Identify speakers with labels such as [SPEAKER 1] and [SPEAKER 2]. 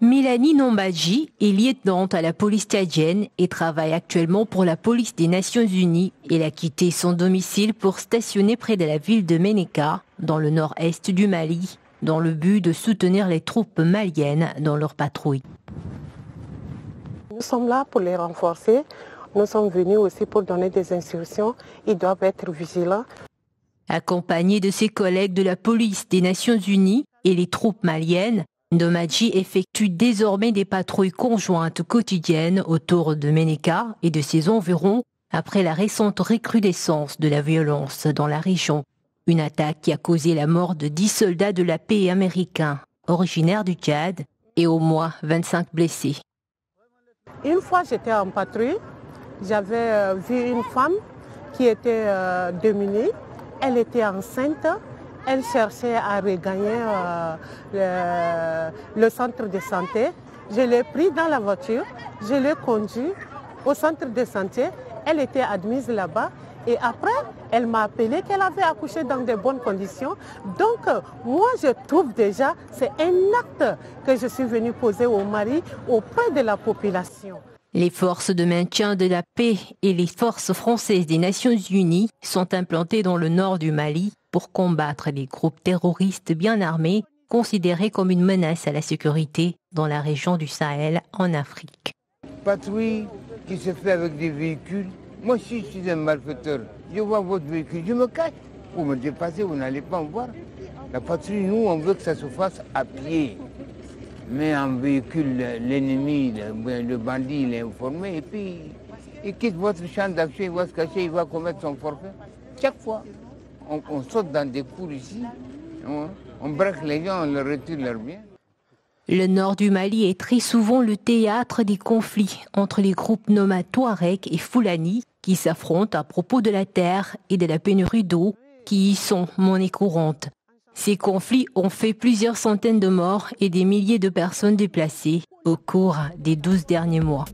[SPEAKER 1] Mélanie Nombadji est lieutenante à la police tchadienne et travaille actuellement pour la police des Nations Unies. Elle a quitté son domicile pour stationner près de la ville de Ménéka, dans le nord-est du Mali, dans le but de soutenir les troupes maliennes dans leur patrouille.
[SPEAKER 2] Nous sommes là pour les renforcer. Nous sommes venus aussi pour donner des instructions. Ils doivent être vigilants.
[SPEAKER 1] Accompagnée de ses collègues de la police des Nations Unies et les troupes maliennes, Nombadji effectue désormais des patrouilles conjointes quotidiennes autour de Ménéka et de ses environs après la récente recrudescence de la violence dans la région. Une attaque qui a causé la mort de 10 soldats de la paix américains, originaires du Tchad, et au moins 25 blessés.
[SPEAKER 2] Une fois, j'étais en patrouille. J'avais vu une femme qui était démunie. Elle était enceinte. Elle cherchait à regagner le centre de santé. Je l'ai pris dans la voiture, je l'ai conduit au centre de santé. Elle était admise là-bas et après, elle m'a appelé qu'elle avait accouché dans de bonnes conditions. Donc, moi, je trouve déjà, c'est un acte que je suis venue poser au Mali auprès de la population.
[SPEAKER 1] Les forces de maintien de la paix et les forces françaises des Nations Unies sont implantées dans le nord du Mali pour combattre les groupes terroristes bien armés considérés comme une menace à la sécurité dans la région du Sahel en Afrique.
[SPEAKER 3] Patrouille qui se fait avec des véhicules. Moi, si je suis un malfaiteur, je vois votre véhicule, je me cache. Vous me dépassez, vous n'allez pas me voir. La patrouille, nous, on veut que ça se fasse à pied. Mais en véhicule, l'ennemi, le bandit, il est informé et puis il quitte votre champ d'action, il va se cacher, il va commettre son forfait. Chaque fois, on saute dans des cours ici, on braque les gens, on leur retire leurs biens.
[SPEAKER 1] Le nord du Mali est très souvent le théâtre des conflits entre les groupes nomades Touareg et Fulani qui s'affrontent à propos de la terre et de la pénurie d'eau qui y sont monnaie courante. Ces conflits ont fait plusieurs centaines de morts et des milliers de personnes déplacées au cours des 12 derniers mois.